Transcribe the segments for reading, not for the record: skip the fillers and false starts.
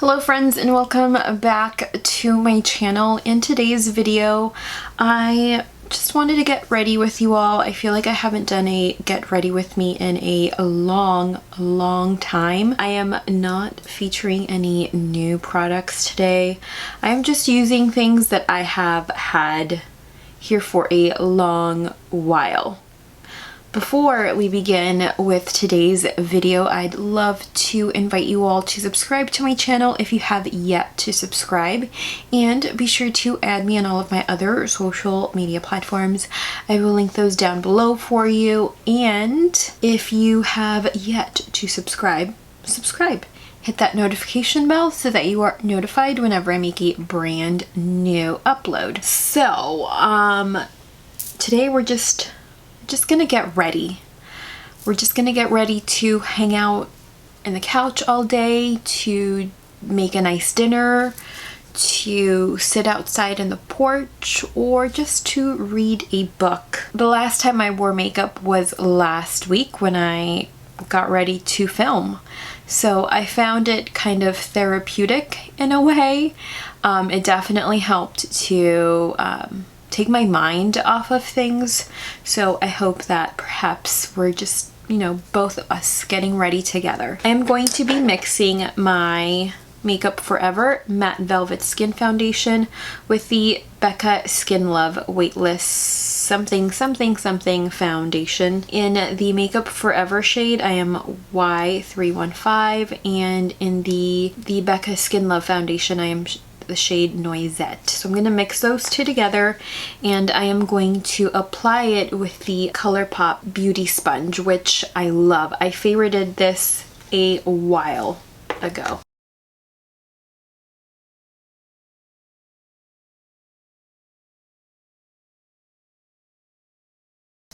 Hello friends and welcome back to my channel. In today's video, I just wanted to get ready with you all. I feel like I haven't done a get ready with me in a long time. I am not featuring any new products today. I'm just using things that I have had here for a long while. Before we begin with today's video, I'd love to invite you all to subscribe to my channel if you have yet to subscribe, and be sure to add me on all of my other social media platforms. I will link those down below for you, and if you have yet to subscribe. Hit that notification bell so that you are notified whenever I make a brand new upload. So, today we're just gonna get ready. We're just gonna get ready to hang out in the couch all day, to make a nice dinner, to sit outside in the porch, or just to read a book. The last time I wore makeup was last week when I got ready to film. So I found it kind of therapeutic in a way. It definitely helped to take my mind off of things. So I hope that perhaps we're just, both of us getting ready together. I am going to be mixing my MakeUpForever Matte Velvet Skin Foundation with the Becca Skin Love Weightless something foundation. In the MakeUpForever shade, I am Y315, and in the Becca Skin Love foundation, I am the shade Noisette. So I'm going to mix those two together, and I am going to apply it with the ColourPop Beauty Sponge, which I love. I favorited this a while ago.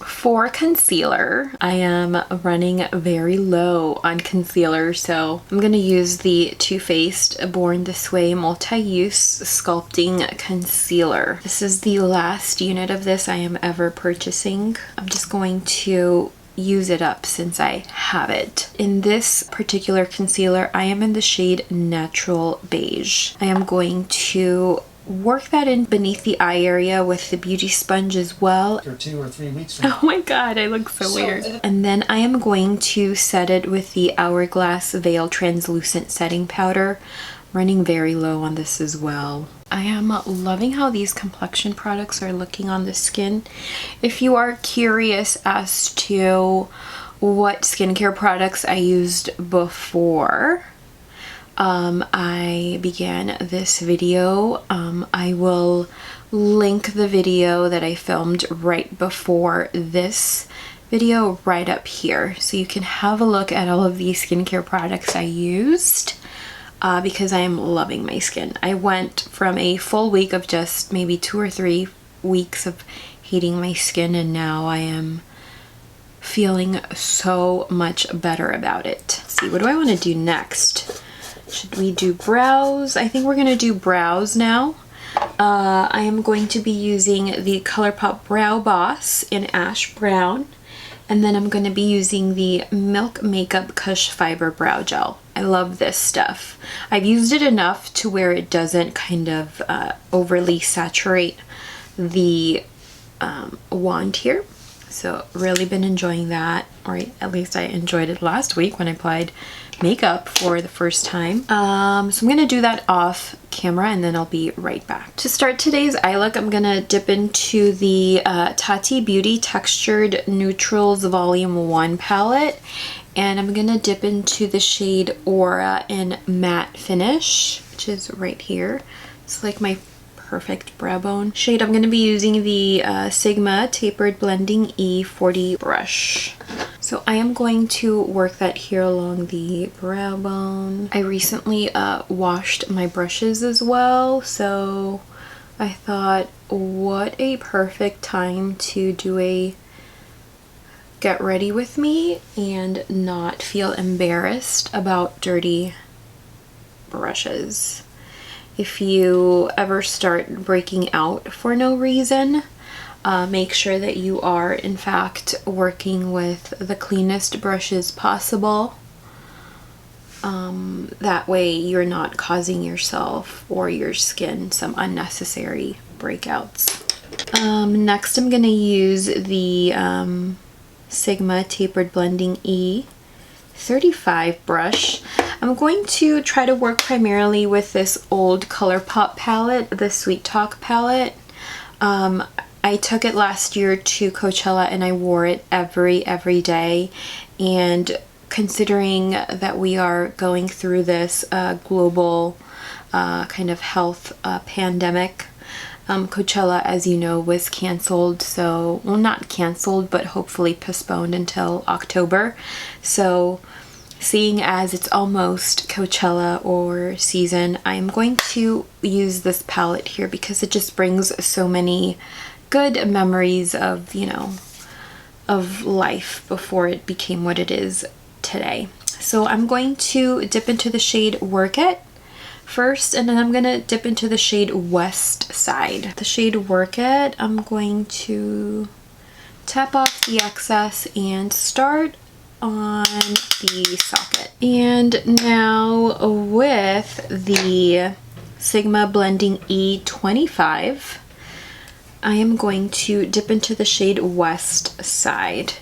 For concealer, I am running very low on concealer, so I'm going to use the Too Faced Born This Way Multi-Use Sculpting Concealer. This is the last unit of this I am ever purchasing. I'm just going to use it up since I have it. In this particular concealer, I am in the shade Natural Beige. I am going to work that in beneath the eye area with the beauty sponge as well. For 2 or 3 weeks from now. Oh my god, I look so weird. And then I am going to set it with the Hourglass Veil Translucent Setting Powder. Running very low on this as well. I am loving how these complexion products are looking on the skin. If you are curious as to what skincare products I used before I began this video, I will link the video that I filmed right before this video right up here, so you can have a look at all of these skincare products I used, because I am loving my skin. I went from a full week of just maybe 2 or 3 weeks of hating my skin, and now I am feeling so much better about it. Let's see, what do I want to do next? Should we do brows? I think we're going to do brows now. I am going to be using the ColourPop Brow Boss in Ash Brown. And then I'm going to be using the Milk Makeup Cush Fiber Brow Gel. I love this stuff. I've used it enough to where it doesn't kind of overly saturate the wand here. So really been enjoying that, or at least I enjoyed it last week when I applied makeup for the first time. So I'm gonna do that off camera and then I'll be right back. To start today's eye look, I'm gonna dip into the Tati Beauty Textured Neutrals Volume 1 palette, and I'm gonna dip into the shade Aura in Matte Finish, which is right here. It's like my perfect brow bone shade. I'm going to be using the Sigma Tapered Blending E40 brush. So I am going to work that here along the brow bone. I recently washed my brushes as well, so I thought, what a perfect time to do a get ready with me and not feel embarrassed about dirty brushes. If you ever start breaking out for no reason, make sure that you are in fact working with the cleanest brushes possible. That way you're not causing yourself or your skin some unnecessary breakouts. Next I'm going to use the Sigma Tapered Blending E35 brush. I'm going to try to work primarily with this old ColourPop palette, the Sweet Talk palette. I took it last year to Coachella and I wore it every day, and considering that we are going through this global kind of health pandemic, Coachella, as you know, was canceled. So, well, not canceled, but hopefully postponed until October. So, seeing as it's almost Coachella or season, I'm going to use this palette here because it just brings so many good memories of, you know, of life before it became what it is today. So I'm going to dip into the shade Work It first, and then I'm going to dip into the shade West Side. The shade Work It, I'm going to tap off the excess and start on the socket. And now with the Sigma Blending E25, I am going to dip into the shade West Side,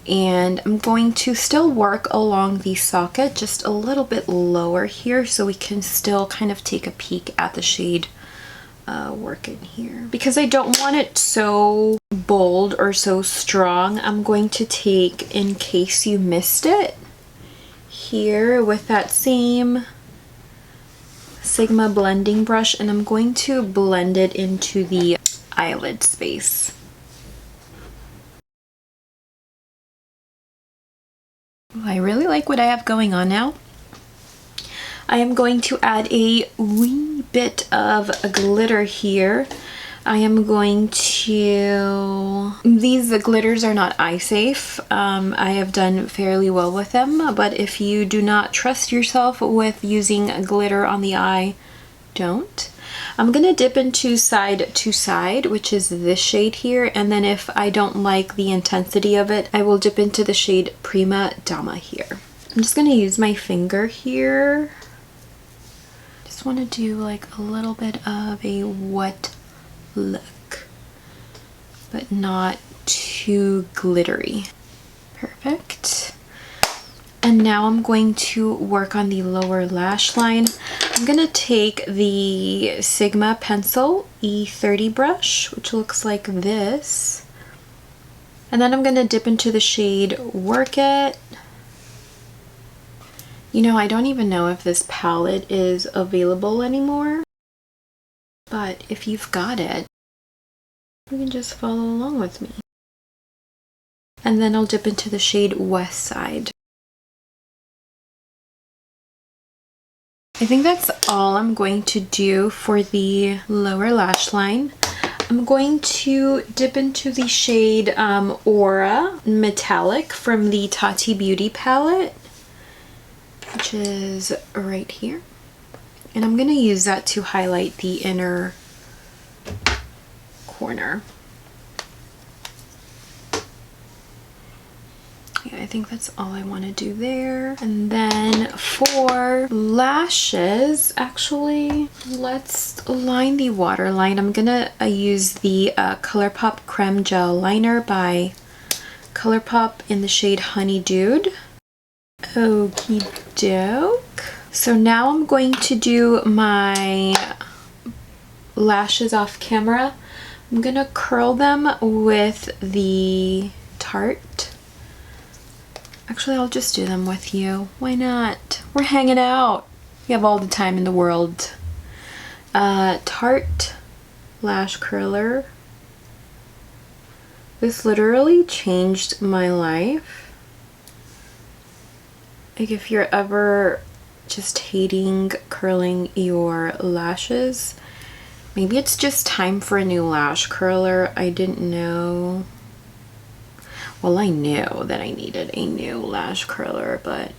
and I'm going to still work along the socket just a little bit lower here so we can still kind of take a peek at the shade Work in here. Because I don't want it so bold or so strong, I'm going to take In Case You Missed It here with that same Sigma blending brush, and I'm going to blend it into the eyelid space. I really like what I have going on now. I am going to add a wee bit of glitter here. I am going to... These glitters are not eye safe. I have done fairly well with them, but if you do not trust yourself with using glitter on the eye, don't. I'm going to dip into Side to Side, which is this shade here, and then if I don't like the intensity of it, I will dip into the shade Prima Dama here. I'm just going to use my finger here. Just want to do like a little bit of a wet look, but not too glittery. Perfect. And now I'm going to work on the lower lash line. I'm going to take the Sigma Pencil E30 brush, which looks like this. And then I'm going to dip into the shade Work It. You know, I don't even know if this palette is available anymore. But if you've got it, you can just follow along with me. And then I'll dip into the shade West Side. I think that's all I'm going to do for the lower lash line. I'm going to dip into the shade Aura Metallic from the Tati Beauty palette, which is right here. And I'm going to use that to highlight the inner corner. Yeah, I think that's all I want to do there. And then for lashes, actually, let's line the waterline. I'm gonna use the ColourPop Creme Gel Liner by ColourPop in the shade Honey Dude. Okie doke. So now I'm going to do my lashes off camera. I'm gonna curl them with the Tarte. Actually, I'll just do them with you. Why not? We're hanging out. We have all the time in the world. Tarte Lash Curler. This literally changed my life. Like, if you're ever just hating curling your lashes, maybe it's just time for a new lash curler. I didn't know. Well, I knew that I needed a new lash curler, but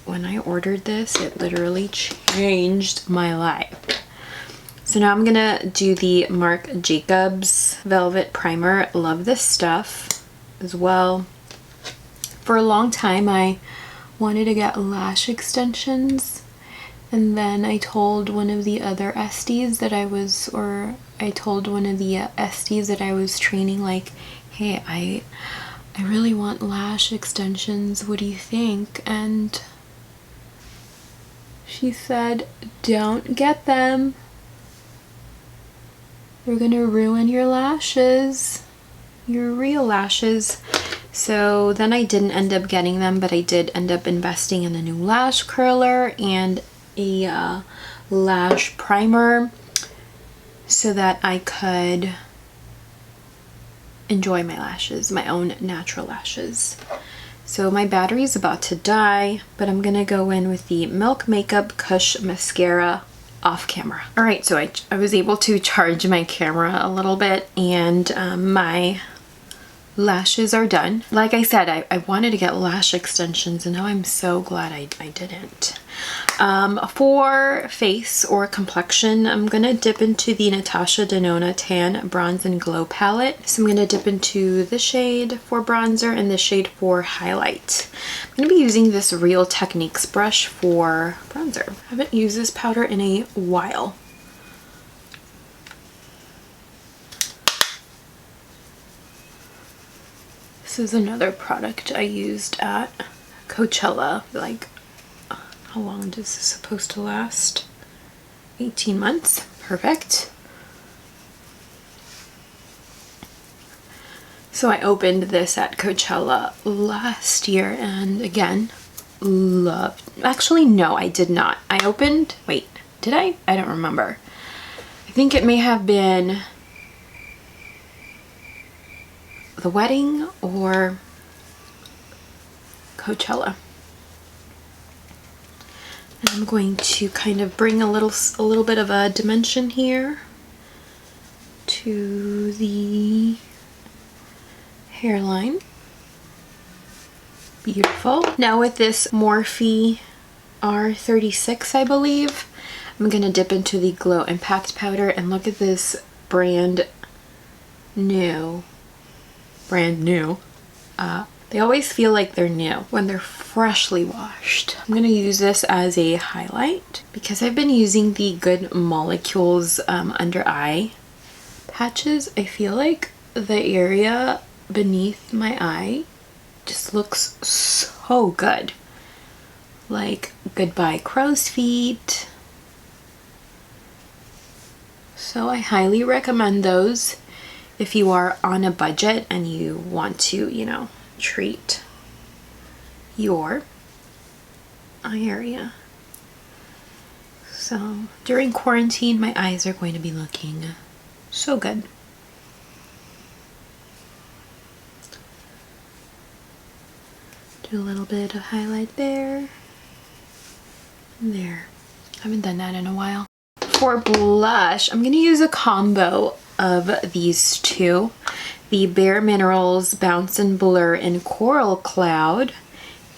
when I ordered this, it literally changed my life. So now I'm gonna do the Marc Jacobs Velvet Primer. Love this stuff as well. For a long time I wanted to get lash extensions, and then I told one of the other SDs that I was, or I told one of the SDs that I was training, like, hey, I really want lash extensions, what do you think? And she said, don't get them. They're gonna ruin your lashes, your real lashes. So then I didn't end up getting them, but I did end up investing in a new lash curler and a lash primer so that I could enjoy my lashes, my own natural lashes. So my battery is about to die, but I'm gonna go in with the Milk Makeup Kush mascara off camera. All right, so I was able to charge my camera a little bit, and my lashes are done. Like I said, I wanted to get lash extensions, and now I'm so glad I didn't. For face or complexion, I'm gonna dip into the Natasha Denona Tan Bronze and Glow palette. So I'm gonna dip into the shade for bronzer and the shade for highlight. I'm gonna be using this Real Techniques brush for bronzer. I haven't used this powder in a while. This is another product I used at Coachella. Like, how long is this supposed to last? 18 months. Perfect. So I opened this at Coachella last year, and again, loved. Actually, no, I did not. I opened, wait, did I? I don't remember. I think it may have been the wedding or Coachella. And I'm going to kind of bring a little bit of a dimension here to the hairline. Beautiful. Now with this Morphe R36, I believe, I'm gonna dip into the Glow Impact powder, and look at this brand new. They always feel like they're new when they're freshly washed. I'm gonna use this as a highlight because I've been using the Good Molecules under eye patches. I feel like the area beneath my eye just looks so good. Like Goodbye Crow's Feet. So I highly recommend those if you are on a budget and you want to, you know, treat your eye area. So during quarantine, my eyes are going to be looking so good. Do a little bit of highlight there and there. I haven't done that in a while. For blush, I'm going to use a combo of these two. The Bare Minerals Bounce and Blur in Coral Cloud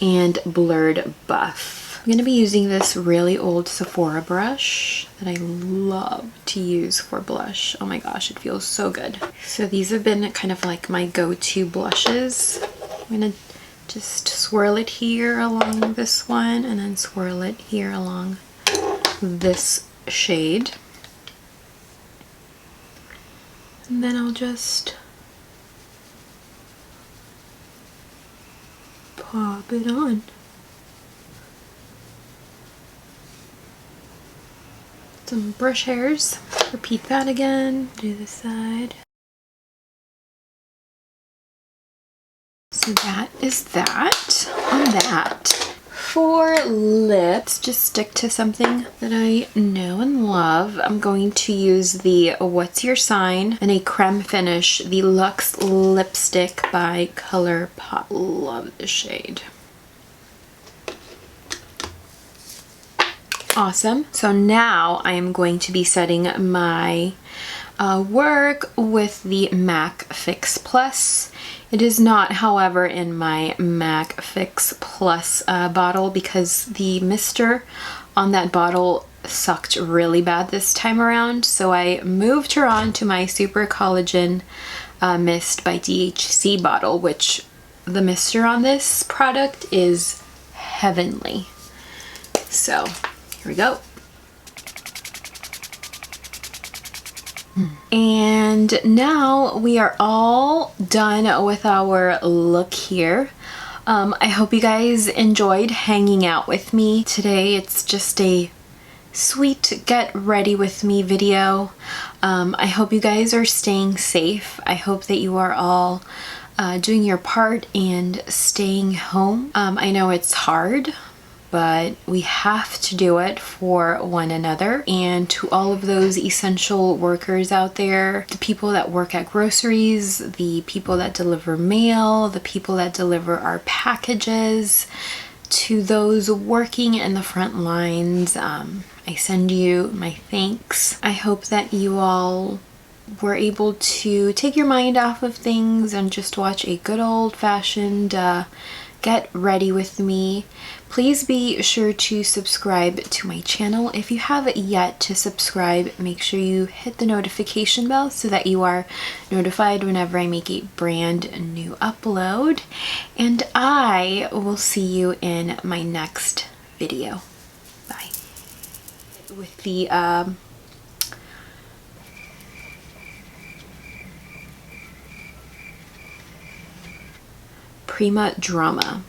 and Blurred Buff. I'm going to be using this really old Sephora brush that I love to use for blush. Oh my gosh, it feels so good. So these have been kind of like my go-to blushes. I'm going to just swirl it here along this one, and then swirl it here along this shade. And then I'll just pop it on. Some brush hairs. Repeat that again. Do this side. So that is that on that. For lips, just stick to something that I know and love. I'm going to use the What's Your Sign in a creme finish, the Luxe lipstick by ColourPop. Love the shade. Awesome. So now I am going to be setting my work with the MAC Fix Plus. It is not, however, in my MAC Fix Plus bottle because the mister on that bottle sucked really bad this time around. So I moved her on to my Super Collagen Mist by DHC bottle, which the mister on this product is heavenly. So here we go. And now we are all done with our look here. I hope you guys enjoyed hanging out with me today. It's just a sweet get ready with me video. I hope you guys are staying safe. I hope that you are all doing your part and staying home. I know it's hard, but we have to do it for one another. And to all of those essential workers out there, the people that work at groceries, the people that deliver mail, the people that deliver our packages, to those working in the front lines, I send you my thanks. I hope that you all were able to take your mind off of things and just watch a good old-fashioned get ready with me. Please be sure to subscribe to my channel. If you haven't yet to subscribe, make sure you hit the notification bell so that you are notified whenever I make a brand new upload. And I will see you in my next video. Bye. With the Prima Drama.